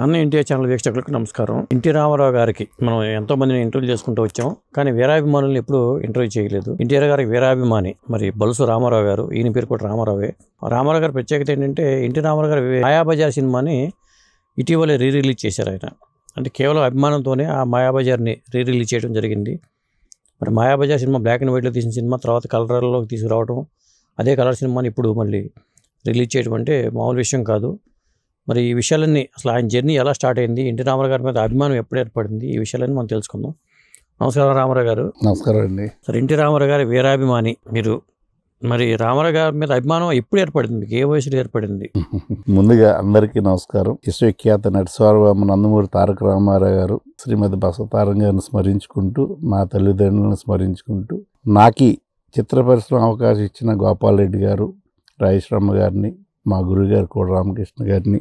అన్న ఎన్టీఆర్ ఛానల్ వీక్షకులకు నమస్కారం. ఎన్టీ రామారావు గారికి మనం ఎంతో మందిని ఇంటర్వ్యూ చేసుకుంటూ వచ్చాం, కానీ వీరాభిమానులను ఎప్పుడు ఇంటర్వ్యూ చేయలేదు. ఎన్టీఆర్ గారికి వీరాభిమాని మరి బలుసు రామారావు గారు, ఈయన పేరు కూడా రామారావే. రామారావు గారి ప్రత్యేకత ఏంటంటే ఎన్టీ రామారావు గారి మాయాబజార్ సినిమాని ఇటీవలే రిలీజ్ చేశారు ఆయన. అంటే కేవలం అభిమానంతోనే ఆ మాయాబజార్ని రిలీజ్ చేయడం జరిగింది. మరి మాయాబజార్ సినిమా బ్లాక్ అండ్ వైట్లో తీసిన సినిమా తర్వాత కలర్లోకి తీసుకురావడం, అదే కలర్ సినిమాని ఇప్పుడు మళ్ళీ రిలీజ్ చేయడం అంటే మామూలు విషయం కాదు. మరి ఈ విషయాలన్నీ అసలు ఆయన జర్నీ ఎలా స్టార్ట్ అయింది, ఎన్టీ రామారావు గారి మీద అభిమానం ఎప్పుడు ఏర్పడింది, ఈ విషయాలన్నీ మనం తెలుసుకుందాం. నమస్కారం రామారావు గారు. నమస్కారం అండి. సరే, ఎన్టీ రామారావు గారి వీరాభిమాని మీరు. మరి రామారావు గారి మీద అభిమానం ఎప్పుడు ఏర్పడింది, మీకు ఏ వయసులో ఏర్పడింది? ముందుగా అందరికీ నమస్కారం. విశ్వఖ్యాత నటసార్వభౌమ నందమూరి తారక రామారావు గారు, శ్రీమతి బసవతారం గారిని స్మరించుకుంటూ, మా తల్లిదండ్రులను స్మరించుకుంటూ, నాకి చిత్ర పరిశ్రమ అవకాశం ఇచ్చిన గోపాల్ రెడ్డి గారు, రాజేశ్వరమ్మ గారిని, మా గురుగారు కూడా రామకృష్ణ గారిని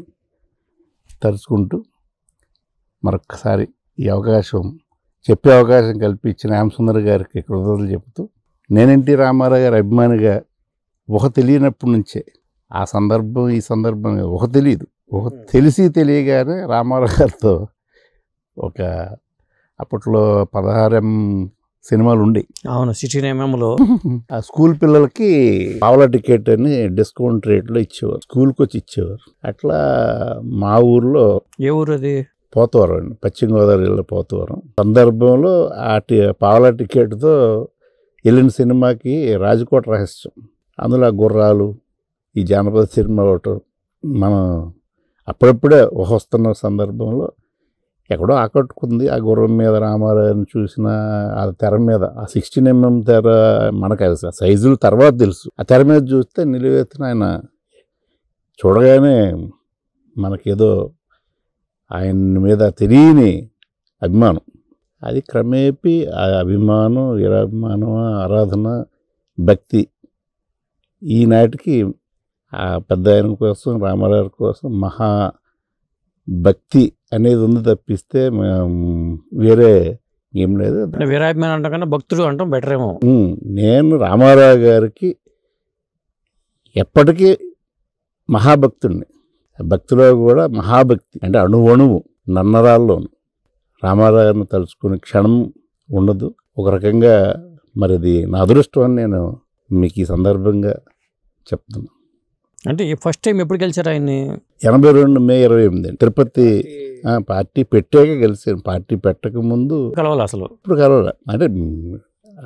తలుచుకుంటూ మరొక్కసారి ఈ అవకాశం చెప్పే అవకాశం కల్పించిన యామసుందర్ గారికి కృతజ్ఞతలు చెబుతూ, నేను ఎన్టీ రామారావు గారి అభిమానిగా తెలియనప్పటి నుంచే ఆ సందర్భం ఈ సందర్భం తెలియదు, తెలిసి తెలియగానే రామారావు గారితో అప్పట్లో 16 సినిమాలు ఉండే. అవును, 16mm ఆ స్కూల్ పిల్లలకి పావలా టికెట్ అని డిస్కౌంట్ రేట్లో ఇచ్చేవారు, స్కూల్కి వచ్చి ఇచ్చేవారు. అట్లా మా ఊర్లో, ఏ ఊరు అది? పోతవరం అండి, పశ్చిమ గోదావరి జిల్లా పోతవరం. సందర్భంలో ఆ పావలా టికెట్తో వెళ్ళిన సినిమాకి రాజకోట రహస్యం, అందులో ఆ గుర్రాలు, ఈ జానపద సినిమా ఒకటి మనం అప్పుడప్పుడే వస్తున్న సందర్భంలో ఎక్కడో ఆకట్టుకుంది. ఆ గుర్రం మీద రామారావుని చూసిన ఆ తెర మీద, ఆ 16mm తెర, మనకు సైజులు తర్వాత తెలుసు, ఆ తెర మీద చూస్తే నిలువెత్తిన ఆయన చూడగానే మనకేదో ఆయన మీద తెలియని అభిమానం. అది క్రమేపీ ఆ అభిమానం, వీరాభిమానం, ఆరాధన, భక్తి ఈనాటికి ఆ పెద్ద ఆయన కోసం, రామారావు కోసం మహా భక్తి అనేది ఉంది తప్పిస్తే వేరే ఏం లేదు. వీరాభిమానం అంటాం కన్నా భక్తుడు అంటాం బెటర్ ఏమో. నేను రామారావు గారికి ఎప్పటికీ మహాభక్తుడిని. భక్తిలో కూడా మహాభక్తి, అంటే అణువణువు నన్నరాల్లోను రామారావు గారిని తలుచుకునే క్షణం ఉండదు. ఒక రకంగా మరి అది నా అదృష్టం అని నేను మీకు ఈ సందర్భంగా చెప్తున్నాను. అంటే ఫస్ట్ టైం ఎప్పుడు గెలిచారు ఆయన్ని? 82 మే 28 తిరుపతి పార్టీ పెట్టాక గెలిచాను. పార్టీ పెట్టక ముందు కలవాలి, అసలు ఇప్పుడు కలవాలి. అంటే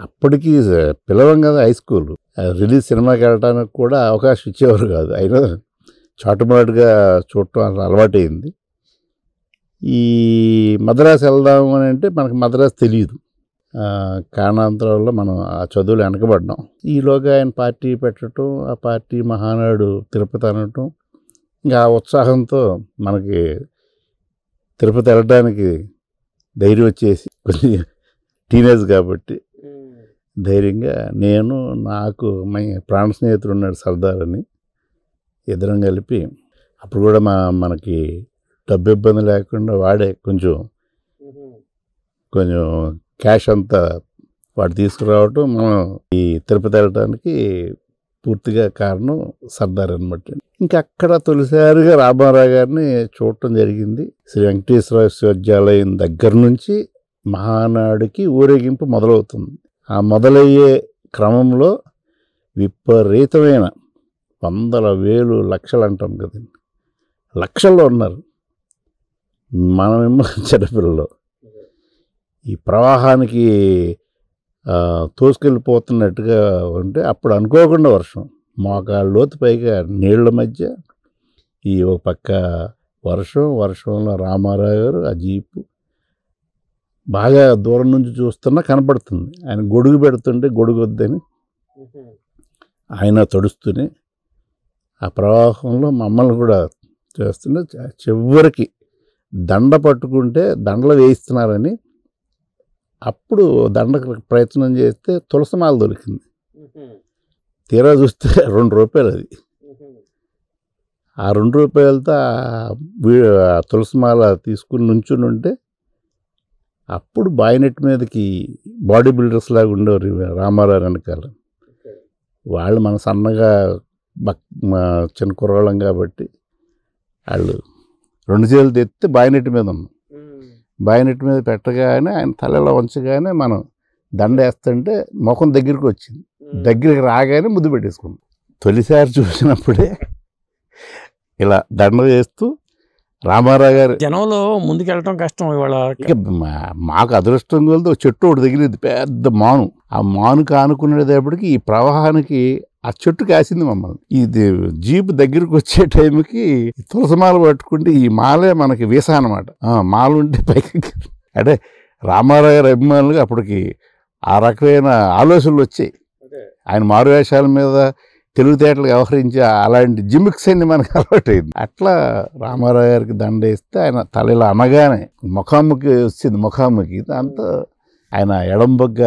అప్పటికి పిలవం కదా, హై స్కూల్ రిలీజ్ సినిమాకి వెళ్ళడానికి కూడా అవకాశం ఇచ్చేవారు కాదు. అయినా చాటుమాటుగా చూడటం అలవాటు అయింది. ఈ మద్రాసు వెళ్దాము అని అంటే మనకు మద్రాసు తెలియదు, కారణాంతరాల్లో మనం ఆ చదువులు వెనకబడ్డాం. ఈలోగా ఆయన పార్టీ పెట్టడం, ఆ పార్టీ మహానాడు తిరుపతి అనటం, ఇంకా ఆ ఉత్సాహంతో మనకి తిరుపతి వెళ్ళడానికి ధైర్యం వచ్చేసి, కొంచెం టీనేజ్ కాబట్టి ధైర్యంగా నేను, నాకు మా ప్రాణ స్నేహితుడు ఉన్నాడు సర్దార్ అని, ఇద్దరం కలిపి అప్పుడు కూడా మనకి డబ్బు ఇబ్బంది లేకుండా వాడే కొంచెం క్యాష్ అంతా వాడు తీసుకురావటం, మనం ఈ తిరుపతి వెళ్ళడానికి పూర్తిగా కారణం సర్దార్ అనమాట. ఇంకా అక్కడ తొలిసారిగా రామారావు గారిని చూడటం జరిగింది. శ్రీ వెంకటేశ్వర విశ్వవిద్యాలయం దగ్గర నుంచి మహానాడుకి ఊరేగింపు మొదలవుతుంది. ఆ మొదలయ్యే క్రమంలో విపరీతమైన వందల వేలు లక్షలు అంటాం కదండి, లక్షల్లో ఉన్నారు. మనమేమో చిన్నపిల్లలు ఈ ప్రవాహానికి తోసుకెళ్ళిపోతున్నట్టుగా ఉంటే, అప్పుడు అనుకోకుండా వర్షం, మోకాళ్ళ లోతు పైగా నీళ్ల మధ్య ఈ ఒక పక్క వర్షంలో రామారావు గారు ఆ జీపు బాగా దూరం నుంచి చూస్తున్నా కనపడుతుంది. ఆయన గొడుగు పెడుతుంటే గొడుగు వద్దని ఆయన తడుస్తూనే ఆ ప్రవాహంలో మమ్మల్ని కూడా చేస్తుంటే, చివరికి దండ పట్టుకుంటే దండలు వేయిస్తున్నారని అప్పుడు దండకు ప్రయత్నం చేస్తే తులసిమాల దొరికింది. తీరా చూస్తే 2 రూపాయలు అది. ఆ 2 రూపాయలతో ఆ తులసిమాల తీసుకుని నుంచుని ఉంటే, అప్పుడు బాయినెట్ మీదకి బాడీ బిల్డర్స్ లాగా ఉండేవారు రామారావు వెనకాల. వాళ్ళు మన సన్నగా చిన్న కుర్రాళ్ళం కాబట్టి వాళ్ళు 2 చేతులు ఎత్తి బాయినెట్ మీద ఉన్నాం. బాయినెట్ మీద పెట్టగానే ఆయన తలలో వంచగానే మనం దండ వేస్తుంటే ముఖం దగ్గరికి వచ్చింది. దగ్గరికి రాగానే ముద్దు పెట్టేసుకున్నాం. తొలిసారి చూసినప్పుడే ఇలా దండ వేస్తూ రామారావు గారు జనంలో ముందుకెళ్ళటం కష్టం ఇవాళ. ఇక మాకు అదృష్టం కొలితే ఒక చెట్టు ఒకటి తగిలింది, పెద్ద మాను. ఆ మానుకు ఆనుకునేటప్పటికి ఈ ప్రవాహానికి ఆ చెట్టు కాసింది మమ్మల్ని. ఇది జీపు దగ్గరికి వచ్చే టైంకి తులసిమాల పట్టుకుంటే ఈ మాలే మనకి వీసా అనమాట. మాల ఉంటే పైకి అంటే రామారావు గారి అభిమానులుగా అప్పటికి ఆ రకమైన ఆలోచనలు వచ్చాయి. ఆయన మారువేషాల మీద తెలివితేటలు వ్యవహరించి అలాంటి జిమిక్స్ అన్ని మనకు అలవాటైంది. అట్లా రామారావు గారికి దండ వేస్తే ఆయన తలలో అనగానే ముఖాముఖి వచ్చింది. ముఖాముఖి దాంతో ఆయన ఎడంబొగ్గ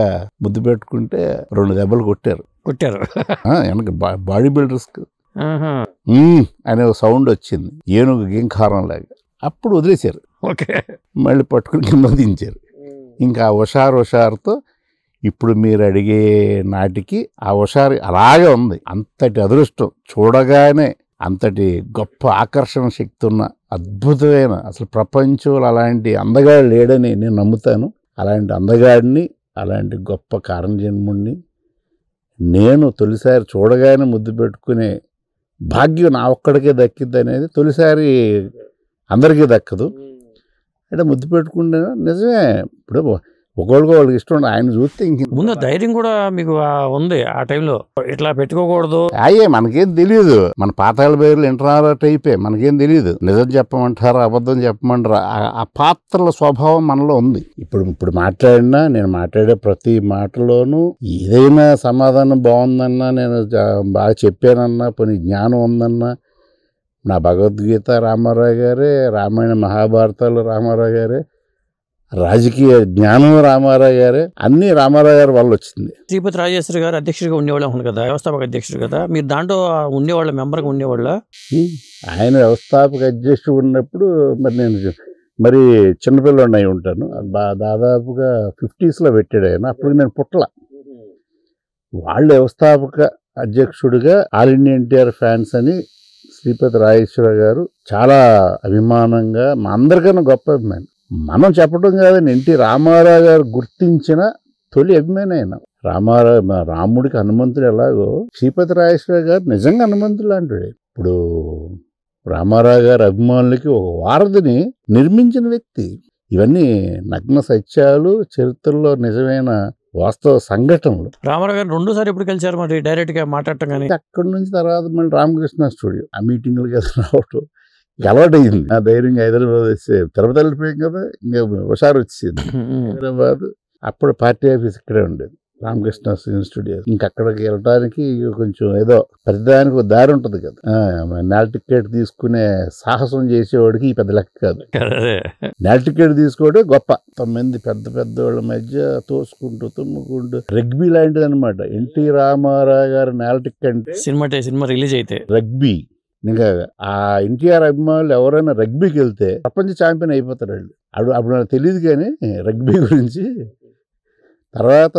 ముద్దు పెట్టుకుంటే 2 దెబ్బలు కొట్టారు. వెనక బాడీ బిల్డర్స్ అనే సౌండ్ వచ్చింది, ఏనుగు గింకారం లాగా. అప్పుడు వదిలేశారు, మళ్ళీ పట్టుకుని కింద దించారు. ఇంకా ఆ హుషారుతో ఇప్పుడు మీరు అడిగే నాటికి ఆ హుషారు అలాగే ఉంది. అంతటి అదృష్టం, చూడగానే అంతటి గొప్ప ఆకర్షణ శక్తి ఉన్న అద్భుతమైన, అసలు ప్రపంచంలో అలాంటి అందగాడు లేడని నేను నమ్ముతాను. అలాంటి అందగాడిని, అలాంటి గొప్ప కారణజన్ముడిని నేను తొలిసారి చూడగానే ముద్దు పెట్టుకునే భాగ్యం నా ఒక్కడికే దక్కిద్ది అనేది తొలిసారి అందరికీ దక్కదు. అంటే ముద్దు పెట్టుకుంటే నిజమే, ఇప్పుడు ఒకళ్ళకి ఇష్టం ఉండదు. ఆయన చూస్తే ఇంక ముందు ధైర్యం కూడా మీకు ఉంది ఆ టైంలో, ఇట్లా పెట్టుకోకూడదు. అయ్యే మనకేం తెలియదు, మన పాతాళ బయలు ఇంటర్నెట్ అయిపోయి మనకేం తెలియదు. నిజం చెప్పమంటారా అబద్ధం చెప్పమంటారా, ఆ పాత్రల స్వభావం మనలో ఉంది. ఇప్పుడు మాట్లాడినా, నేను మాట్లాడే ప్రతి మాటలోనూ ఏదైనా సమాధానం బాగుందన్నా, నేను బాగా చెప్పానన్నా, పోనీ జ్ఞానం ఉందన్నా, నా భగవద్గీత రామారావు గారే, రామాయణ మహాభారతాలు రామారావు గారే, రాజకీయ జ్ఞానం రామారావు గారే, అన్ని రామారావు గారి వల్ల వచ్చింది. శ్రీపతి రాజేశ్వరి గారు అధ్యక్షుడిగా ఉండేవాళ్ళు అవును కదా, వ్యవస్థాపక అధ్యక్షుడు కదా, మీరు దాంట్లో ఉండేవాళ్ళ, మెంబర్గా ఉండేవాళ్ళ? ఆయన వ్యవస్థాపక అధ్యక్షుడు ఉన్నప్పుడు మరి చిన్నపిల్లలు అయి ఉంటాను. దాదాపుగా 50s పెట్టాడు ఆయన. అప్పుడు నేను పుట్టల. వాళ్ళు వ్యవస్థాపక అధ్యక్షుడిగా ఆల్ ఇండియా ఎన్టీఆర్ ఫ్యాన్స్ అని శ్రీపతి రాజేశ్వర గారు చాలా అభిమానంగా, మా అందరికన్నా గొప్ప అభిమాని. మనం చెప్పడం కాదని ఎన్టీ రామారావు గారు గుర్తించిన తొలి అభిమాని ఆయన. రాముడికి హనుమంతుడు ఎలాగో శ్రీపతి రాజేశ్వర గారు నిజంగా హనుమంతుడు లాంటివాడు. ఇప్పుడు రామారావు గారి అభిమానులకి ఒక వారధిని నిర్మించిన వ్యక్తి. ఇవన్నీ నగ్న సత్యాలు, చరిత్రలో నిజమైన వాస్తవ సంఘటనలు. రామారావు గారు 2సారి ఎప్పుడు కలిసారు మరి డైరెక్ట్ గా మాట్లాడటం? కానీ అక్కడి నుంచి తర్వాత మళ్ళీ రామకృష్ణ స్టూడియో ఆ మీటింగ్లకి రావటం అలవాటు అయింది. ఆ ధైర్యంగా హైదరాబాద్ వచ్చే తిరుపతి వెళ్ళిపోయాం కదా, ఇంకా హుషారు వచ్చేది. హైదరాబాద్ అప్పుడు పార్టీ ఆఫీస్ ఇక్కడే ఉండేది, రామకృష్ణ స్టూడియో. ఇంక అక్కడికి వెళ్ళడానికి కొంచెం ఏదో ప్రతిదానికి ఒక దారి ఉంటుంది కదా. నెల టికెట్ తీసుకునే సాహసం చేసేవాడికి ఈ పెద్ద లెక్క కాదు. నెల టికెట్ తీసుకోవడం గొప్ప. 9 పెద్ద వాళ్ళ మధ్య తోసుకుంటూ తుమ్ముకుంటూ రగ్బీ లాంటిది అనమాట. ఎన్టీ రామారావు గారు నెల టికెట్ సినిమా రిలీజ్ అయితే రగ్బీ. ఇంకా ఆ ఎన్టీఆర్ అభిమానులు ఎవరైనా రగ్బీకి వెళ్తే ప్రపంచ ఛాంపియన్ అయిపోతారు వాళ్ళు. అప్పుడు నాకు తెలియదు కానీ రగ్బీ గురించి. తర్వాత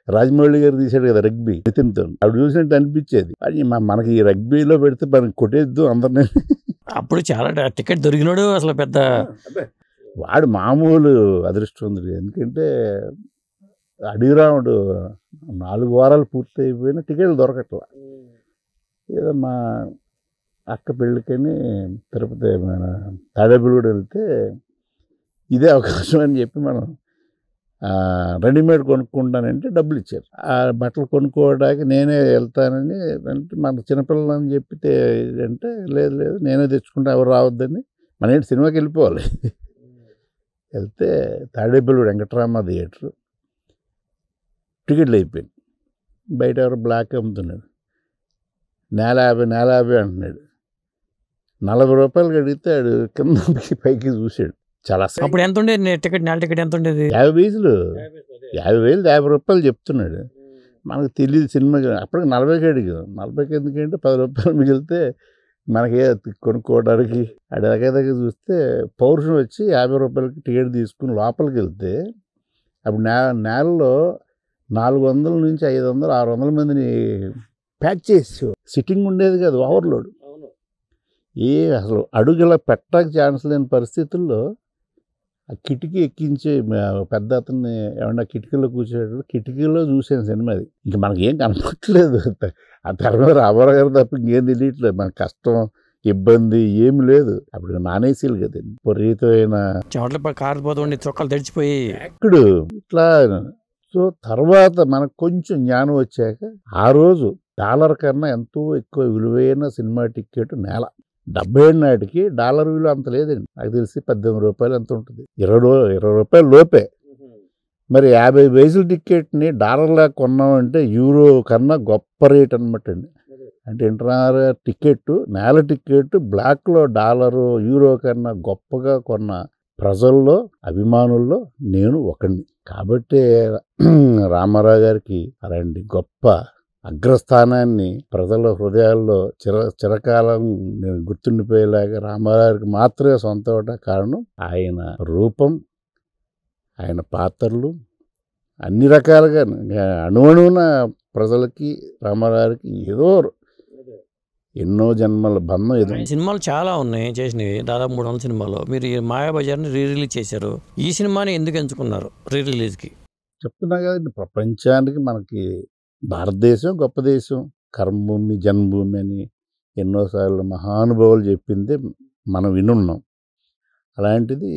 రాజమౌళి గారు తీశాడు కదా రగ్బీ నితిన్తో, అప్పుడు చూసినట్టు అనిపించేది. అది మనకి ఈ రగ్బీలో పెడితే మనకి కొట్టేద్దు అందరినీ. అప్పుడు చాలా టికెట్ దొరికినాడు అసలు పెద్ద వాడు మామూలు అదృష్టవంతుడు. ఎందుకంటే అడిగిరాముడు 4 వారాలు పూర్తి అయిపోయినా టికెట్లు దొరకట్లా. ఏదో మా అక్క పెళ్ళికని తిరుపతి మన తాడేపల్లిగూడ వెళ్తే ఇదే అవకాశం అని చెప్పి మనం రెడీమేడ్ కొనుక్కుంటానంటే డబ్బులు ఇచ్చారు. ఆ బట్టలు కొనుక్కోవడానికి నేనే వెళ్తానని అంటే మన చిన్నపిల్లలని చెప్పితే అంటే లేదు నేనే తెచ్చుకుంటా, ఎవరు రావద్దని. మన ఏంటి సినిమాకి వెళ్ళిపోవాలి. వెళ్తే తాడేపల్లిగూడ వెంకటరామ థియేటర్ టికెట్లు అయిపోయింది. బయట ఎవరు బ్లాక్ అమ్ముతున్నాడు. 450 అంటున్నాడు. 40 రూపాయలు అడిగితే ఆడు కిందకి పైకి చూశాడు. చాలా అప్పుడు ఎంత ఉండేది టికెట్? నెల టికెట్ ఎంత ఉండేది? 50 పైసలు, 50 రూపాయలు చెప్తున్నాడు. మనకు తెలియదు సినిమా. అప్పటికి 40కి అడిగాం. 40కి ఎందుకంటే 10 రూపాయలు మిగిలితే మనకి కొనుక్కోవడానికి. దగ్గర చూస్తే పౌరుషం వచ్చి 50 రూపాయలకి టికెట్ తీసుకుని లోపలికి వెళ్తే అప్పుడు నేలలో 400 నుంచి 500, 600 మందిని ప్యాక్ చేసి సిట్టింగ్ ఉండేది కాదు, ఓవర్లోడ్. అసలు అడుగులా పెట్టడానికి ఛాన్స్ లేని పరిస్థితుల్లో ఆ కిటికీ ఎక్కించి పెద్ద అతన్ని ఏమన్నా కిటికీలో కూర్చోబెట్టాడు. కిటికీలో చూసాను సినిమా అది. ఇంక మనకేం కనపట్లేదు. ఆ తెర మీద రామారావు గారు తప్ప ఇంకేం తెలియట్లేదు. మన కష్టం ఇబ్బంది ఏమి లేదు. అప్పుడు నాన్ ఏసీలు కదండి, విపరీతమైన చెమటలు కారిపోతుండి చొక్కాలు తెడిచిపోయి ఇప్పుడు ఇట్లా. సో తర్వాత మనకు కొంచెం జ్ఞానం వచ్చాక ఆ రోజు డాలర్ కన్నా ఎంతో ఎక్కువ విలువైన సినిమా టికెట్ నేల. 77 నాటికి డాలర్ విలువ అంత లేదండి. నాకు తెలిసి 18 రూపాయలు ఎంత ఉంటుంది, 20 రూపాయల లోపే. మరి 50 పైసల టికెట్ని డాలర్లా కొన్నామంటే యూరో కన్నా గొప్ప రేట్ అనమాట అండి. అంటే ఇంటర్నల్ టికెట్, నేల టికెట్ బ్లాక్లో డాలరు యూరో కన్నా గొప్పగా కొన్న ప్రజల్లో, అభిమానుల్లో నేను ఒకడిని. కాబట్టి రామారావు గారికి అలాంటి గొప్ప అగ్రస్థానాన్ని ప్రజల హృదయాల్లో చిరకాలం గుర్తుండిపోయేలాగా రామారావుకి మాత్రమే సొంత కారణం ఆయన రూపం, ఆయన పాత్రలు అన్ని రకాలుగా అణువణువున ప్రజలకి రామారావుకి ఏదో ఎన్నో జన్మల బంధం ఎదురు. సినిమాలు చాలా ఉన్నాయి చేసినవి, దాదాపు 300 సినిమాలు. మీరు ఈ మాయాబజార్ని రిలీజ్ చేశారు. ఈ సినిమాని ఎందుకు ఎంచుకున్నారు రిలీజ్కి? చెప్తున్నా కదండి, ప్రపంచానికి మనకి భారతదేశం గొప్ప దేశం, కర్మభూమి జన్మభూమి అని ఎన్నోసార్లు మహానుభావులు చెప్పింది మనం వినున్నాం. అలాంటిది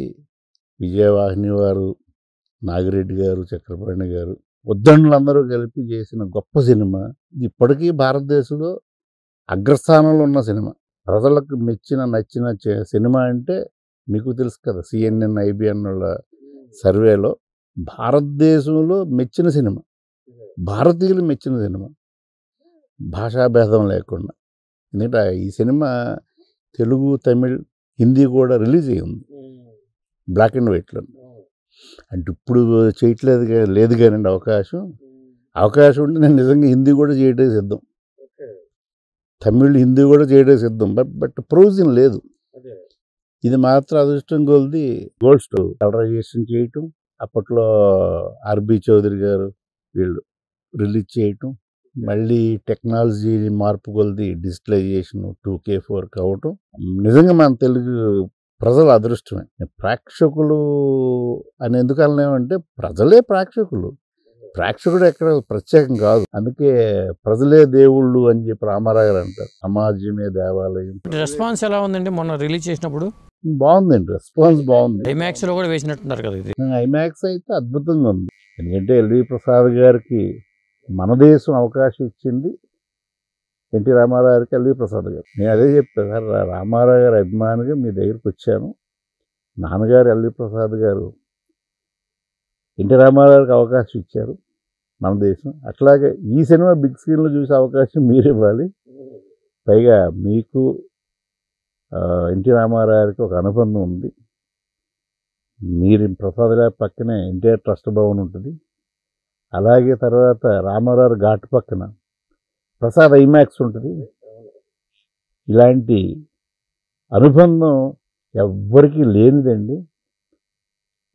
విజయవాహిని వారు, నాగిరెడ్డి గారు, చక్రపాణి గారు, ఉద్దండులందరూ కలిపి చేసిన గొప్ప సినిమా. ఇప్పటికీ భారతదేశంలో అగ్రస్థానంలో ఉన్న సినిమా. ప్రజలకు నచ్చిన సినిమా అంటే మీకు తెలుసు కదా, CNN, IBN సర్వేలో భారతదేశంలో మెచ్చిన సినిమా, భారతీయులు మెచ్చిన సినిమా, భాషాభేదం లేకుండా. ఎందుకంటే ఈ సినిమా తెలుగు, తమిళ్, హిందీ కూడా రిలీజ్ అయ్యింది బ్లాక్ అండ్ వైట్లో. అంటే ఇప్పుడు చేయట్లేదు లేదు కానండి అవకాశం ఉంటే నేను నిజంగా హిందీ కూడా చేయడం సిద్ధం, తమిళ్, హిందీ కూడా చేయడం సిద్ధం. బట్ ప్రొవిజన్ లేదు. ఇది మాత్రం అదృష్టం కొలిది గోల్డ్ స్టోవ్ కలరైజేషన్ చేయటం, అప్పట్లో ఆర్బి చౌదరి గారు వీళ్ళు రిలీజ్ చేయటం, మళ్ళీ టెక్నాలజీ మార్పు కొలిది డిజిటలైజేషన్ 2K 4K అవ్వటం నిజంగా మన తెలుగు ప్రజల అదృష్టమే. ప్రేక్షకులు అని ఎందుకు అనలేమంటే ప్రజలే ప్రేక్షకులు, ప్రేక్షకుడు ఎక్కడ ప్రత్యేకం కాదు. అందుకే ప్రజలే దేవుళ్ళు అని చెప్పి రామారావు గారు అంటారు. సమాజమే దేవాలయం. రెస్పాన్స్ ఎలా ఉందండి మొన్న రిలీజ్ చేసినప్పుడు? బాగుందండి, రెస్పాన్స్ బాగుంది. ఐమాక్స్ లో కూడా వేసినట్టున్నారు కదా ఇది? ఐమాక్స్ అయితే అద్భుతంగా ఉంది. ఎందుకంటే ఎల్వి ప్రసాద్ గారికి మన దేశం అవకాశం ఇచ్చింది ఎన్టీ రామారావు గారికి, ఎల్వి ప్రసాద్ గారు. నేను అదే చెప్తాను సార్, రామారావు గారి అభిమానిగా మీ దగ్గరికి వచ్చాను. నాన్నగారు ఎల్వి ప్రసాద్ గారు ఎన్టీ రామారావు గారికి అవకాశం ఇచ్చారు మన దేశం. అట్లాగే ఈ సినిమా బిగ్ స్క్రీన్లో చూసే అవకాశం మీరు ఇవ్వాలి. పైగా మీకు ఎన్టీ రామారావు గారికి ఒక అనుబంధం ఉంది. మీరు ప్రసాద్ గారి పక్కనే ఎన్టీఆర్ ట్రస్ట్ భవన్ ఉంటుంది. అలాగే తర్వాత రామారావు ఘాట్ పక్కన ప్రసాద్ ఐమాక్స్ ఉంటుంది. ఇలాంటి అనుబంధం ఎవ్వరికీ లేనిదండి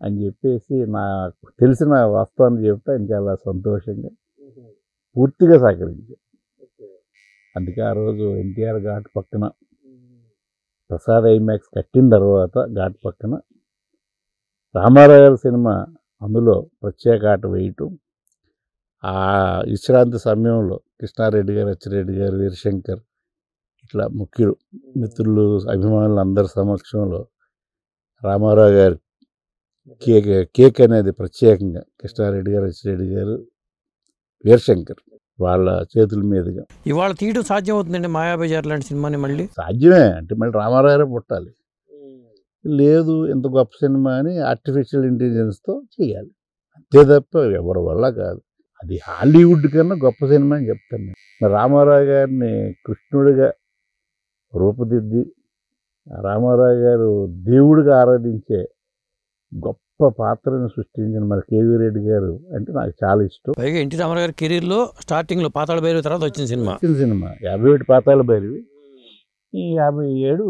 అని చెప్పేసి నాకు తెలిసిన వాస్తవాన్ని చెప్తే ఆయన చాలా సంతోషంగా పూర్తిగా సహకరించారు. అందుకే ఆ రోజు ఎన్టీఆర్ ఘాట్ పక్కన ప్రసాద్ ఐమాక్స్ కట్టిన తర్వాత ఘాట్ పక్కన రామారావు గారి సినిమా అందులో ప్రత్యేక ఆట వేయటం, ఆ విశ్రాంతి సమయంలో కృష్ణారెడ్డి గారు, అచ్చిరెడ్డి గారు, వీరశంకర్ ఇట్లా ముఖ్యులు మిత్రులు, అభిమానులు అందరి సమక్షంలో రామారావు గారు కేక్ అనేది ప్రత్యేకంగా కృష్ణారెడ్డి గారు, అచ్చిరెడ్డి గారు, వీరశంకర్ వాళ్ళ చేతుల మీదుగా ఇవాళ తీయడం సాధ్యం అవుతుందండి మాయాబజార్ లాంటి సినిమాని? మళ్ళీ సాధ్యమే. అంటే మళ్ళీ రామారావు గారే పుట్టాలి. లేదు ఇంత గొప్ప సినిమా అని ఆర్టిఫిషియల్ ఇంటెలిజెన్స్తో చేయాలి, అంతే తప్ప ఎవరి వల్ల కాదు. అది హాలీవుడ్ కన్నా గొప్ప సినిమా అని చెప్తాను నేను. రామారావు గారిని కృష్ణుడిగా రూపుదిద్ది రామారావు గారు దేవుడిగా ఆరాధించే గొప్ప పాత్రను సృష్టించిన మన కేవీ రెడ్డి గారు అంటే నాకు చాలా ఇష్టం. పైగా ఎన్టీ రామారావు గారి కెరీర్లో స్టార్టింగ్లో పాతాళ భైరవి తర్వాత వచ్చిన సినిమా 51 పాతాళ భైరవి, ఈ 57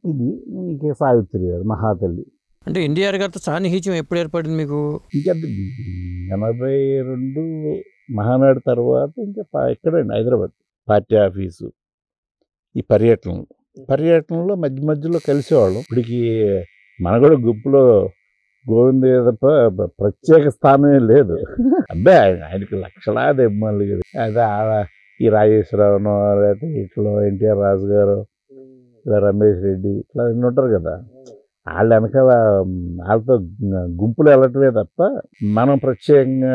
ఇది ఇంకే సావిత్రి గారు మహాతల్లి. అంటే ఎన్టీఆర్ గారితో సాన్నిహిత్యం ఎప్పుడు ఏర్పడింది మీకు? ఇంకా 82 మహానాడు తర్వాత ఇంకా ఎక్కడండి హైదరాబాద్ పార్టీ ఆఫీసు, ఈ పర్యటనలు పర్యటనలో మధ్య మధ్యలో కలిసేవాళ్ళం. ఇప్పటికి మన కూడా గుంపులో గోవింద తప్ప ప్రత్యేక స్థానమే లేదు. అబ్బాయి ఆయనకి లక్షలాది అభిమానులు కదా. అదే ఈ రాజేశ్వరరావునో లేకపోతే ఇట్లా ఎన్టీఆర్ రాజు గారు, ఇలా రమేష్ రెడ్డి ఇట్లా ఉంటారు కదా, వాళ్ళు వెనకాల వాళ్ళతో గుంపులు వెళ్ళటమే తప్ప మనం ప్రత్యేకంగా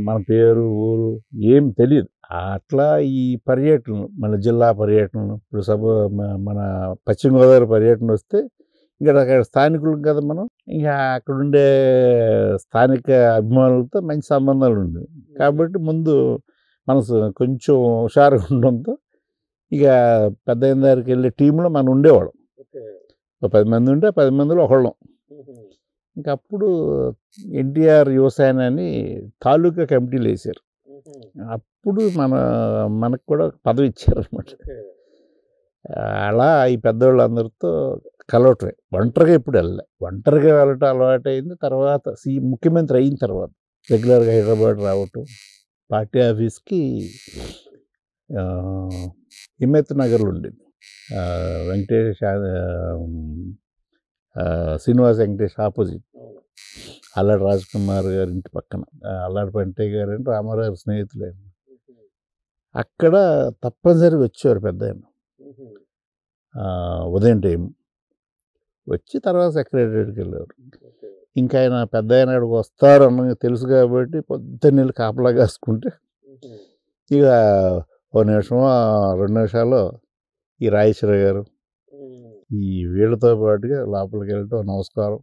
మన పేరు ఊరు ఏం తెలియదు. అట్లా ఈ పర్యటనలు, మన జిల్లా పర్యటనలు, ఇప్పుడు మన పశ్చిమ గోదావరి పర్యటన వస్తే ఇంకా అక్కడ స్థానికులు కదా మనం, ఇంకా అక్కడుండే స్థానిక అభిమానులతో మంచి సంబంధాలు ఉండేవి. కాబట్టి ముందు మనసు కొంచెం హుషారుగా ఉండడంతో ఇక పెద్ద దగ్గరికి వెళ్ళే టీంలో మనం ఉండేవాళ్ళం. 10 మంది ఉంటే 10 మందిలో ఒకళ్ళం. ఇంకా అప్పుడు ఎన్టీఆర్ యువసేన అని తాలూకా కమిటీలు వేశారు. అప్పుడు మనకు కూడా పదవి ఇచ్చారనమాట. అలా ఈ పెద్దవాళ్ళందరితో కలవటమే. ఒంటరిగా ఎప్పుడు వెళ్ళలే. ఒంటరిగా వెళ్ళటం అలవాటు అయింది. తర్వాత ముఖ్యమంత్రి అయిన తర్వాత రెగ్యులర్గా హైదరాబాద్ రావటం, పార్టీ ఆఫీస్కి హిమ్మత్ నగర్లో ఉండేది. వెంకటేష్ శ్రీనివాస్ వెంకటేష్ ఆపోజిట్ అల్లాడి రాజ్ కుమార్ గారి ఇంటి పక్కన. అల్లాడి పంటయ్య గారు అంటే రామారావు గారి స్నేహితులే. అక్కడ తప్పనిసరిగా వచ్చేవారు పెద్ద ఆయన. ఉదయం టైం వచ్చి తర్వాత సెక్రటరీకి వెళ్ళేవారు. ఇంకా ఆయన పెద్ద ఆయన అక్కడికి వస్తారు అన్నది తెలుసు కాబట్టి పొద్దున్న కాపలా కాసుకుంటే ఇక 1 నిమిషం 2 నిమిషాలు ఈ రాజేశ్వర గారు ఈ వీళ్ళతో పాటుగా లోపలికి వెళ్ళటం, నమస్కారం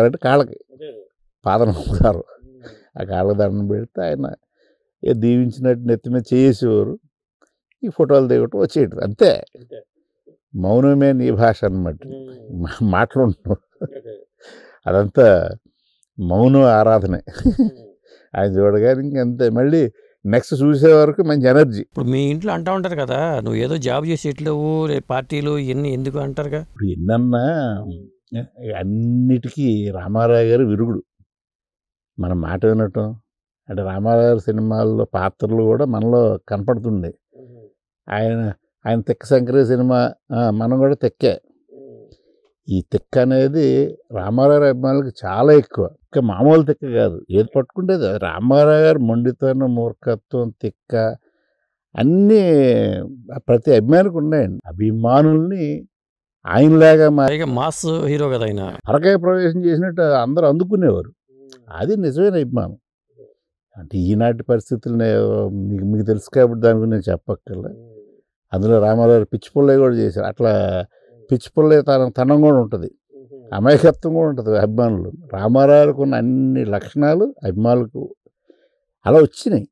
అంటే కాళ్ళకి పాద నమస్కారం, ఆ కాళ్ళకి దండం పెడితే ఆయన దీవించినట్టు నెత్తి మీద చేసేవారు. ఈ ఫోటోలు దిగటం వచ్చేయటం అంతే. మౌనమే నీ భాష అన్నమాట. మాట్లాడుతున్నాం అదంతా మౌన ఆరాధనే. ఆయన చూడగానే ఇంకంతే. మళ్ళీ నెక్స్ట్ చూసే వరకు మంచి ఎనర్జీ. ఇప్పుడు మీ ఇంట్లో అంటూ ఉంటారు కదా, నువ్వు ఏదో జాబ్ చేసి ఎట్లేవు, పార్టీలు ఇవన్నీ ఎందుకు అంటారుగా. ఇప్పుడు ఎన్నన్నా అన్నిటికీ రామారావు గారు విరుగుడు. మనం మాట వినటం అంటే రామారావు గారి సినిమాల్లో పాత్రలు కూడా మనలో కనపడుతుండే. ఆయన తెక్క శంకరి సినిమా మనం కూడా తెక్కే. ఈ తెక్క అనేది రామారావు అభిమానులకి చాలా ఎక్కువ. ఇంకా మామూలు తెక్క కాదు, ఏది పట్టుకుంటేది రామారావు గారు మొండితనం, మూర్ఖత్వం, తెక్క అన్నీ ప్రతి అభిమానికి ఉన్నాయండి. అభిమానుల్ని ఆయనలాగా మాస్ హీరో కదా ఆయన. పరకాయ ప్రవేశం చేసినట్టు అందరూ అందుకునేవారు. అది నిజమైన అభిమానం. అంటే ఈనాటి పరిస్థితులని మీకు తెలుసు కాబట్టి దాని గురించి నేను చెప్పక్కర్లే. అందులో రామారావు పిచ్చి పుల్లయ్య కూడా చేశారు. అట్లా పిచ్చి పుల్లయ్య తనం కూడా ఉంటుంది, అమాయకత్వం కూడా ఉంటుంది అభిమానులు. రామారావుకు ఉన్న అన్ని లక్షణాలు అభిమానులకు అలా వచ్చినాయి.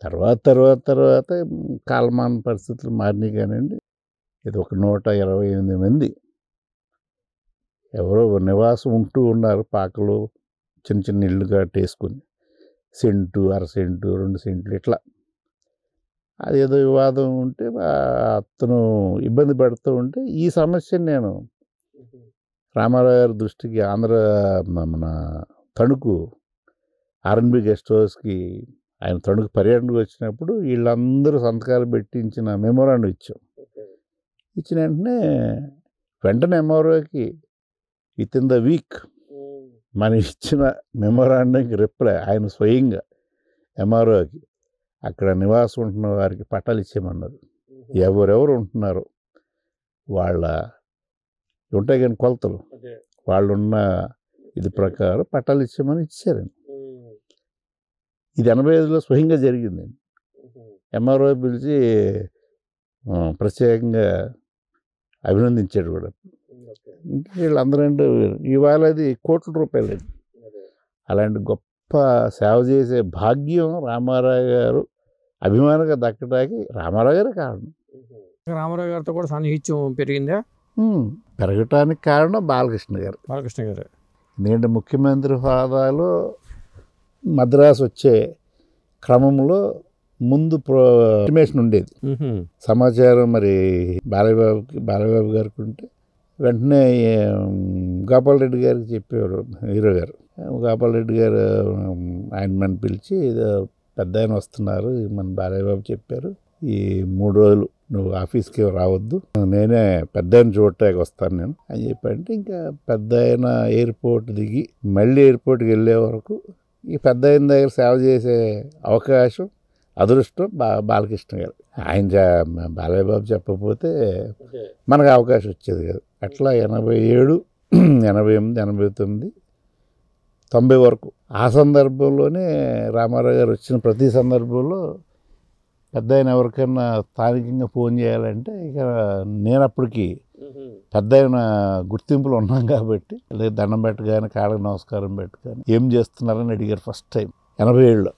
తర్వాత కాలమాన పరిస్థితులు మారినాయి కానివ్వండి. ఇది ఒక 128 మంది ఎవరో నివాసం ఉంటూ ఉన్నారు. పాకలు చిన్న చిన్న ఇళ్ళు కట్టేసుకుని, సెంటు, 1/2 సెంటు, 2 సెంట్లు ఇట్లా. అదేదో వివాదం ఉంటే అతను ఇబ్బంది పడుతూ ఉంటే ఈ సమస్యను నేను రామారావు గారి దృష్టికి మన తణుకు ఆర్ఎన్బి గెస్ట్ హౌస్కి ఆయన తణుకు పర్యటనకు వచ్చినప్పుడు వీళ్ళందరూ సంతకాలు పెట్టించిన మెమోరాండం ఇచ్చిన వెంటనే ఎంఆర్ఓకి విత్ ఇన్ ద వీక్ మనం ఇచ్చిన మెమోరాండంకి రిప్లై ఆయన స్వయంగా ఎంఆర్ఓకి అక్కడ నివాసం ఉంటున్న వారికి పట్టాలు ఇచ్చేయమన్నారు. ఎవరెవరు ఉంటున్నారో వాళ్ళ ఉంటాయి కానీ కొలతలు, వాళ్ళున్న ఇది ప్రకారం పట్టాలు ఇచ్చేయమని ఇచ్చారండి. ఇది 85లో స్వయంగా జరిగింది. ఎంఆర్ఓ పిలిచి ప్రత్యేకంగా అభినందించాడు కూడా. ఇంకా వీళ్ళందరూ అంటే ఇవాళ అది కోట్ల రూపాయలు. అలాంటి గొప్ప సేవ చేసే భాగ్యం రామారావు గారు అభిమానంగా దక్కడానికి రామారావు గారే కారణం. రామారావు గారితో కూడా సాన్నిహిత్యం పెరిగిందా? పెరగటానికి కారణం బాలకృష్ణ గారు. ఎందుకంటే ముఖ్యమంత్రి హోదాలో మద్రాసు వచ్చే క్రమంలో ముందు ఇంటిమేషన్ ఉండేది, సమాచారం మరి బాలయ్యబాబు గారికి ఉంటే వెంటనే గోపాల్ రెడ్డి గారికి చెప్పేవారు హీరో గారు. గోపాల్ రెడ్డి గారు ఆయన మన పిలిచి పెద్ద ఆయన వస్తున్నారు, మన బాలయ్యబాబు చెప్పారు, ఈ 3 రోజులు నువ్వు ఆఫీస్కి రావద్దు, నేనే పెద్ద ఆయన చూడటానికి వస్తాను నేను అని చెప్పంటే, ఇంకా పెద్ద ఆయన ఎయిర్పోర్ట్ దిగి మళ్ళీ ఎయిర్పోర్ట్కి వెళ్ళే వరకు ఈ పెద్ద ఆయన దగ్గర సేవ చేసే అవకాశం, అదృష్టం బాలకృష్ణ గారు. ఆయన బాలయ్య బాబు చెప్పకపోతే మనకు అవకాశం వచ్చేది కదా. అట్లా 87, 88, 89, 90 వరకు ఆ సందర్భంలోనే రామారావు గారు వచ్చిన ప్రతి సందర్భంలో పెద్ద ఆయన ఎవరికైనా స్థానికంగా ఫోన్ చేయాలంటే ఇక నేను అప్పటికి పెద్ద ఆయన గుర్తింపులు ఉన్నాం కాబట్టి లేదా దండం పెట్టగానే కాళ్ళకి నమస్కారం పెట్టగానే ఏం చేస్తున్నారని అడిగారు ఫస్ట్ టైం 87లో.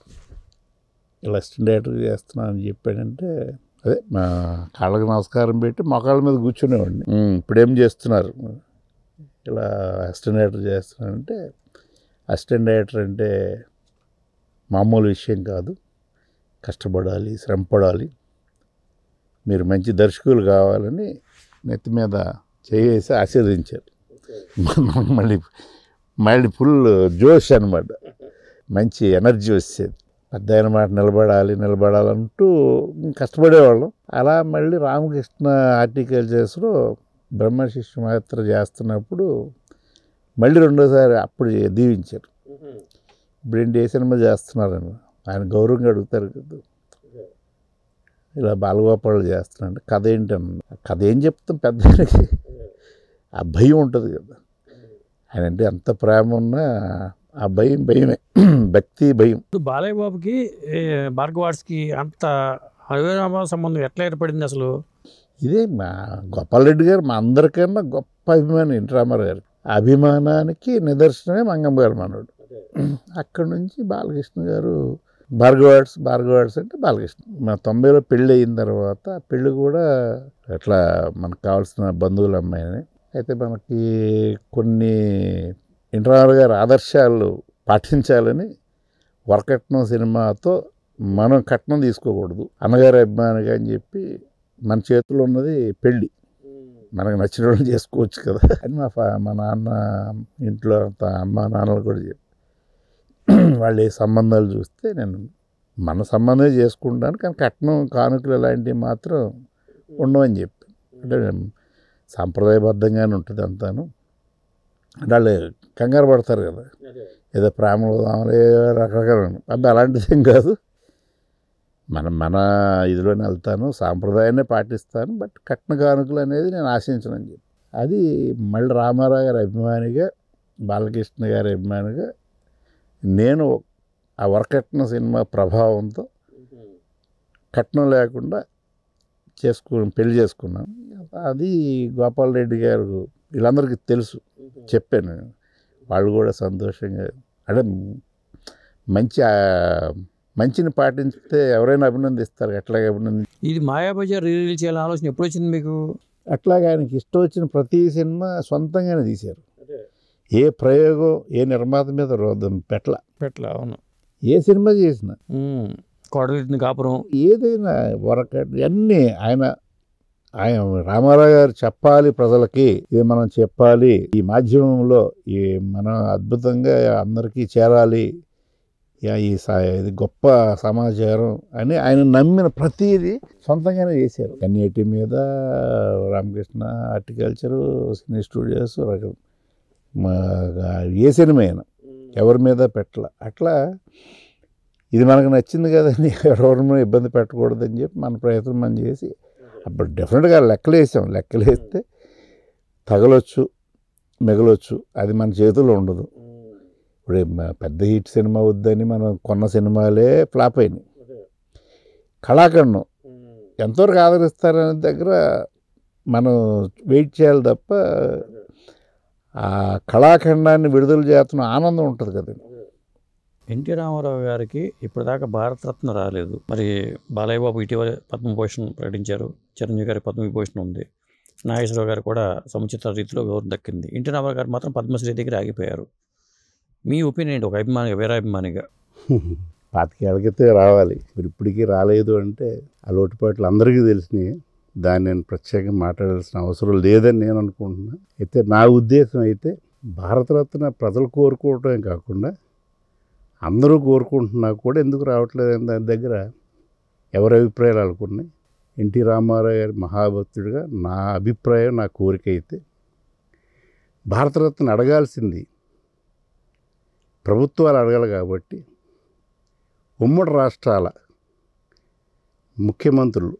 ఇలా అసిస్టెంట్ డైరెక్టర్ చేస్తున్నానని చెప్పాడంటే అదే మా కాళ్ళకి నమస్కారం పెట్టి మొకాళ్ళ మీద కూర్చునేవాడిని. ఇప్పుడేం చేస్తున్నారు, ఇలా అసిస్టెంట్ డైరెక్టర్ చేస్తున్నానంటే, అసిస్టెంట్ డైరెక్టర్ అంటే మామూలు విషయం కాదు, కష్టపడాలి, శ్రమ పడాలి, మీరు మంచి దర్శకులు కావాలని నెత్తి మీద చేసి ఆశీర్వదించారు. మళ్ళీ ఫుల్ జోష్ అనమాట, మంచి ఎనర్జీ వచ్చేది. పెద్ద అయిన మాట నిలబడాలంటూ కష్టపడేవాళ్ళం. అలా మళ్ళీ రామకృష్ణ హార్టికల్చర్స్లో బ్రహ్మశిష్య మాత్ర చేస్తున్నప్పుడు మళ్ళీ రెండోసారి అప్పుడు దీవించారు. ఇప్పుడు ఏ సినిమా చేస్తున్నారని ఆయన గౌరవంగా అడుగుతారు కదా, ఇలా బాలగోపాలు చేస్తున్నాడు, కథ ఏంటన్నా, కథ ఏం చెప్తాం పెద్దకి, ఆ భయం ఉంటుంది కదా. ఆయన అంటే ఎంత ప్రేమ ఉన్నా ఆ భయమే, భక్తి భయం. బాలయ్య బాబుకి భార్గవాడ్స్కి అంత అవినాభావ సంబంధం ఎట్లా ఏర్పడింది అసలు? ఇదే మా గోపాలరెడ్డి గారు మా అందరికన్నా గొప్ప అభిమాని ఎన్టీ రామారావు గారు. అభిమానానికి నిదర్శనమే మంగమ్మ గారు మనోడు. అక్కడి నుంచి బాలకృష్ణ గారు భార్గవాడ్స్ అంటే బాలకృష్ణ. మా 90లో పెళ్ళి అయిన తర్వాత పెళ్ళి కూడా అట్లా మనకు కావాల్సిన బంధువుల అమ్మాయిని. అయితే మనకి కొన్ని ఎన్టీ రామారావు గారి ఆదర్శాలు పాటించాలని వరకట్నం సినిమాతో మనం కట్నం తీసుకోకూడదు, అన్నగారి అభిమానిగా అని చెప్పి మన చేతిలో ఉన్నది పెళ్ళి, మనకు నచ్చిన వాళ్ళు చేసుకోవచ్చు కదా అని మా నాన్న ఇంట్లో అమ్మ నాన్నలు కూడా చెప్పి వాళ్ళు ఏ సంబంధాలు చూస్తే నేను మన సంబంధం చేసుకుంటాను, కానీ కట్నం కానుకలు అలాంటివి మాత్రం ఉండవని చెప్పి. అంటే సాంప్రదాయబద్ధంగానే ఉంటుంది అంతాను. అంటే వాళ్ళు కంగారు పడతారు కదా, ఏదో ప్రేమలో రకరకాల అబ్బాయి అలాంటిది ఏం కాదు. మన ఇదిలోనే వెళ్తాను, సాంప్రదాయాన్ని పాటిస్తాను, బట్ కట్న కానుకలు అనేది నేను ఆశించనని చెప్పి. అది మళ్ళీ రామారావు గారి అభిమానిగా, బాలకృష్ణ గారి అభిమానిగా నేను ఆ వరకట్న సినిమా ప్రభావంతో కట్నం లేకుండా పెళ్లి చేసుకున్నాను. అది గోపాలరెడ్డి గారు వీళ్ళందరికీ తెలుసు, చెప్పాను. వాళ్ళు కూడా సంతోషంగా, అంటే మంచిని పాటించితే ఎవరైనా అభినందిస్తారు, ఎట్లాగే ఇది మాయాబజార్ రిలీజ్ చేయాలని ఆలోచన ఎప్పుడు వచ్చింది మీకు? అట్లాగే ఆయనకి ఇష్టం వచ్చిన ప్రతి సినిమా సొంతంగానే తీశారు. ఏ ప్రయోగం ఏ నిర్మాత మీద పెట్ల. అవును, ఏ సినిమా చేసినా కోడలిని కాపురం ఏదైనా వరకట్ అన్నీ ఆయన రామారావు గారు చెప్పాలి ప్రజలకి, ఇది మనం చెప్పాలి, ఈ మాధ్యమంలో మనం అద్భుతంగా అందరికీ చేరాలి, ఇది గొప్ప సమాచారం అని ఆయన నమ్మిన ప్రతిదీ సొంతంగానే చేశారు. కన్నేటి మీద రామకృష్ణ హార్టికల్చరు, సినీ స్టూడియోస్, ఏ సినిమా అయినా ఎవరి మీద పెట్టాల. అట్లా ఇది మనకు నచ్చింది కదని ఎవరిని ఇబ్బంది పెట్టకూడదని చెప్పి మన ప్రయత్నం మనం చేసి అప్పుడు డెఫినెట్గా లెక్కలేస్తే తగలొచ్చు, మిగలొచ్చు, అది మన చేతుల్లో ఉండదు. ఇప్పుడు పెద్ద హిట్ సినిమా వద్దని మనం కొన్న సినిమాలే ఫ్లాప్ అయినాయి. కళాఖండం ఎంతవరకు ఆదరిస్తారనే దగ్గర మనం వెయిట్ చేయాలి తప్ప ఆ కళాఖండాన్ని విడుదల చేస్తున్న ఆనందం ఉంటుంది కదండి. ఎన్టీ రామారావు గారికి ఇప్పటిదాకా భారతరత్న రాలేదు. మరి బాలయ్య బాబు ఇటీవల పద్మభూషణ్ ప్రకటించారు, చిరంజీవి గారి పద్మవిభూషణ్ ఉంది, నాగేశ్వరరావు గారు కూడా సముచిత రీతిలో గౌరవం దక్కింది. ఎన్టీ రామారావు గారు మాత్రం పద్మశ్రీ దగ్గర ఆగిపోయారు. మీ ఒపీనియన్ ఏంటి, ఒక అభిమానిగా, వీరాభిమానిగా? 25 ఏళ్ళ క్రితం రావాలి, ఇప్పటికీ రాలేదు అంటే ఆ లోటుపాట్లు అందరికీ తెలిసినాయి. దాన్ని నేను ప్రత్యేకంగా మాట్లాడాల్సిన అవసరం లేదని నేను అనుకుంటున్నా. అయితే నా ఉద్దేశం అయితే భారతరత్న ప్రజలు కోరుకోవటమే కాకుండా అందరూ కోరుకుంటున్నా కూడా ఎందుకు రావట్లేదు అని దాని దగ్గర ఎవరి అభిప్రాయాలు అనుకున్నాయి. ఎన్టీ రామారావు గారి మహాభక్తుడిగా నా అభిప్రాయం, నా కోరిక అయితే భారతరత్న అడగాల్సింది ప్రభుత్వాలు అడగాలి కాబట్టి ఉమ్మడి రాష్ట్రాల ముఖ్యమంత్రులు,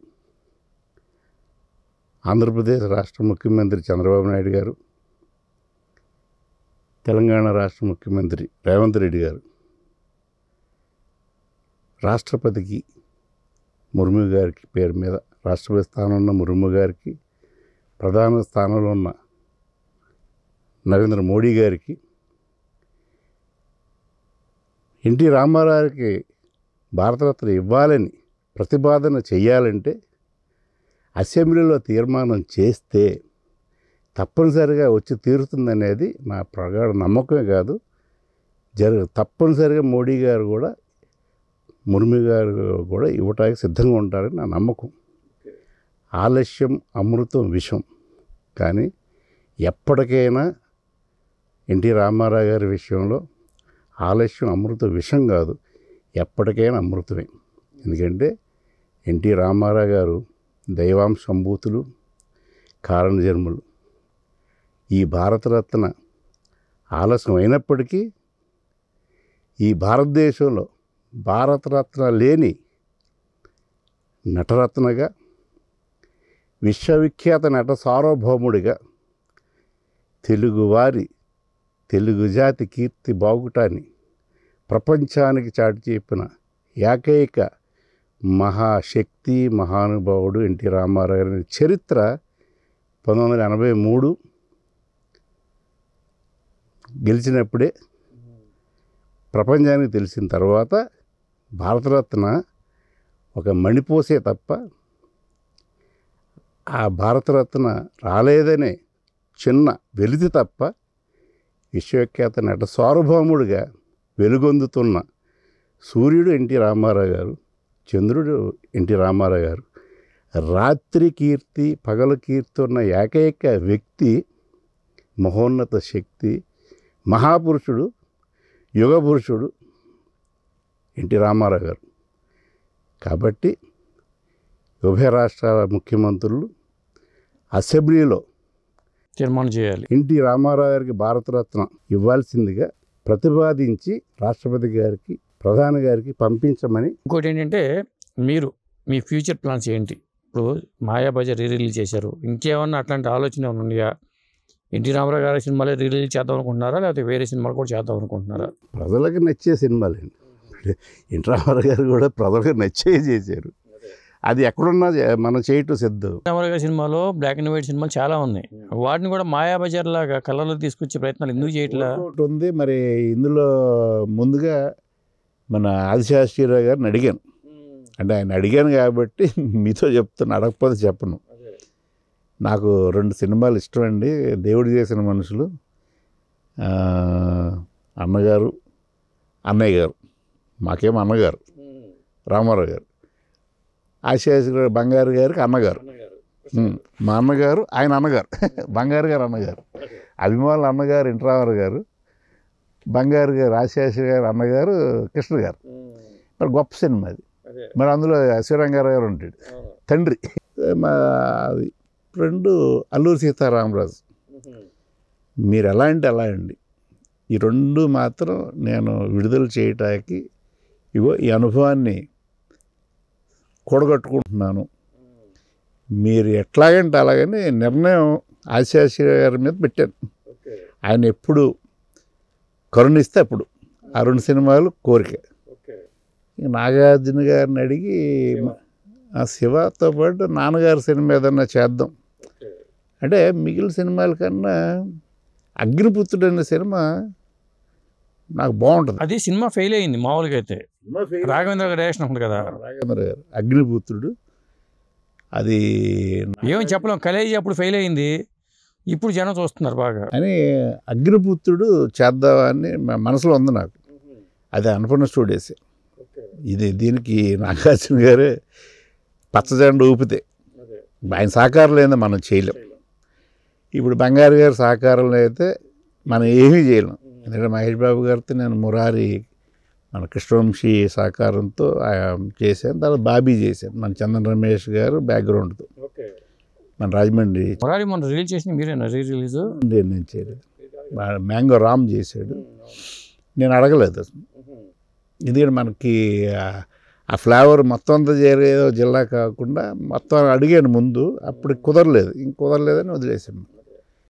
ఆంధ్రప్రదేశ్ రాష్ట్ర ముఖ్యమంత్రి చంద్రబాబు నాయుడు గారు, తెలంగాణ రాష్ట్ర ముఖ్యమంత్రి రేవంత్ రెడ్డి గారు, రాష్ట్రపతికి ముర్ము గారికి పేరు మీద రాష్ట్రపతి స్థానంలో ఉన్న ముర్ము గారికి, ప్రధాన స్థానంలో ఉన్న నరేంద్ర మోడీ గారికి, ఎన్టీ రామారావుకి భారతరత్న ఇవ్వాలని ప్రతిపాదన చేయాలంటే అసెంబ్లీలో తీర్మానం చేస్తే తప్పనిసరిగా వచ్చి తీరుతుందనేది నా ప్రగాఢ నమ్మకమే కాదు, తప్పనిసరిగా మోడీ గారు కూడా, ముర్ము గారు కూడా ఇవ్వటానికి సిద్ధంగా ఉంటారని నా నమ్మకం. ఆలస్యం అమృతం విషం. కానీ ఎప్పటికైనా ఎన్టీ రామారావు గారి విషయంలో ఆలస్యం అమృత విషం కాదు, ఎప్పటికైనా అమృతమే. ఎందుకంటే ఎన్టీ రామారావు గారు దైవాంశంభూతులు, కారణజన్ములు. ఈ భారతరత్న ఆలస్యం అయినప్పటికీ ఈ భారతదేశంలో భారతరత్న లేని నటరత్నగా, విశ్వవిఖ్యాత నట సార్వభౌముడిగా, తెలుగు జాతి కీర్తి బాగుటాన్ని ప్రపంచానికి చాటి చెప్పిన ఏకైక మహాశక్తి, మహానుభావుడు ఎన్టీ రామారావు గారి చరిత్ర 1983 గెలిచినప్పుడే ప్రపంచానికి తెలిసిన తర్వాత భారతరత్న ఒక మణిపోసే తప్ప, ఆ భారతరత్న రాలేదనే చిన్న వెలితి తప్ప, విశ్వవిఖ్యాత నట సార్వభౌముడిగా వెలుగొందుతున్న సూర్యుడు ఎన్టీ రామారావు గారు, చంద్రుడు ఎన్టీ రామారావు గారు, రాత్రి కీర్తి పగలు కీర్తి ఉన్న ఏకైక వ్యక్తి, మహోన్నత శక్తి, మహాపురుషుడు, యుగ పురుషుడు ఎన్టీ రామారావు గారు. కాబట్టి ఉభయ రాష్ట్రాల ముఖ్యమంత్రులు అసెంబ్లీలో తీర్మానం చేయాలి, ఎన్టీ రామారావు గారికి భారతరత్న ఇవ్వాల్సిందిగా ప్రతిపాదించి రాష్ట్రపతి గారికి, ప్రధాని గారికి పంపించమని. ఇంకోటి ఏంటంటే, మీరు మీ ఫ్యూచర్ ప్లాన్స్ ఏంటి? ఇప్పుడు మాయాబజార్ రిలీజ్ చేశారు, ఇంకేమన్నా అట్లాంటి ఆలోచన ఏమైనా ఉన్నాయా? ఎన్టీ రామారావు గారి సినిమాలే రిలీజ్ చేద్దాం అనుకుంటున్నారా, లేకపోతే వేరే సినిమాలు కూడా చేద్దాం అనుకుంటున్నారా? ప్రజలకు నచ్చే సినిమాలండి. ఎన్టీ రామారావు గారు కూడా ప్రజలకు నచ్చే చేశారు. అది ఎక్కడున్నా మనం చేయటం సిద్ధం. రామారావు గారి సినిమాలో బ్లాక్ అండ్ వైట్ సినిమాలు చాలా ఉన్నాయి, వాటిని కూడా మాయాబజార్ లాగా కలర్లో తీసుకొచ్చే ప్రయత్నాలు ఎందుకు చేయట్లా? ఒకటి ఉంది. మరి ఇందులో ముందుగా మన ఆదిశాస్త్రిరావు గారిని అడిగాను. అంటే ఆయన అడిగాను కాబట్టి మీతో చెప్తాను, అడగకపోతే చెప్పను. నాకు 2 సినిమాలు ఇష్టం అండి, దేవుడు చేసిన మనుషులు, అన్నగారు, అన్నయ్య గారు. మాకేమో అన్నగారు రామారావు గారు, ఆశయాశ్రీ బంగారు గారికి అన్నగారు, మా అన్నగారు, ఆయన అన్నగారు, బంగారు గారు అన్నగారు, అభిమానులు అన్నగారు ఎన్టీ రామారావు గారు, బంగారు గారు ఆశయాశ్రీ గారు అన్నగారు కృష్ణ గారు. మరి గొప్ప సినిమా అది. మరి అందులో శ్రీరంగారావు గారు ఉంటాడు తండ్రి. మా అది ఫ్రెండ్ అల్లూరి సీతారామరాజు. మీరు ఎలా అంటే అలా అండి. ఈ 2 మాత్రం నేను విడుదల చేయటానికి ఇగో ఈ అనుభవాన్ని కూడగట్టుకుంటున్నాను. మీరు ఎట్లాగంటే అలాగని నిర్ణయం ఆశయాశ్రీ గారి మీద పెట్టాను. ఆయన ఎప్పుడు కరుణిస్తే అప్పుడు ఆ 2 సినిమాలు కోరిక. నాగార్జున గారిని అడిగి ఆ శివతో పాటు నాన్నగారి సినిమా ఏదన్నా చేద్దాం అంటే, మిగిలిన సినిమాల కన్నా అగ్నిపుత్రుడు అనే సినిమా నాకు బాగుంటుంది. అది సినిమా ఫెయిల్ అయింది మామూలుగా అయితే. రాఘవేంద్ర గారు డైరెక్షన్ ఉంటుంది కదా, రాఘవేంద్ర గారు అగ్నిపుత్రుడు. అది ఏమని చెప్పలేం, కలేజీ అప్పుడు ఫెయిల్ అయింది, ఇప్పుడు జనం చూస్తున్నారు బాగా అని. అగ్నిపుత్రుడు చేద్దామని మనసులో ఉంది నాకు. అది అన్నపూర్ణ స్టూడియోస్. దీనికి నాగార్జున గారే పచ్చజెండా ఊపితే, ఆయన సహకారం లేదా మనం చేయలేం. ఇప్పుడు బంగారు గారి సహకారంలో అయితే మనం ఏమీ చేయలేం. ఎందుకంటే మహేష్ బాబు గారితో నేను మురారి మన కృష్ణవంశీ సహకారంతో చేశాను. తర్వాత బాబీ చేశాను, మన చందన్ రమేష్ గారు బ్యాక్గ్రౌండ్తో. మన రాజమండ్రి మురారి మొన్న రిలీజ్ చేసింది మీరేనా రిలీజ్? నేను చేయలేదు, మ్యాంగో రామ్ చేశాడు. నేను అడగలేదు అసలు, ఎందుకంటే మనకి ఆ ఫ్లేవర్ మొత్తం అంతా చేరేదో జిల్లా కాకుండా మొత్తం అడిగాను ముందు, అప్పుడు కుదరలేదు, ఇంక కుదరలేదని వదిలేసాను.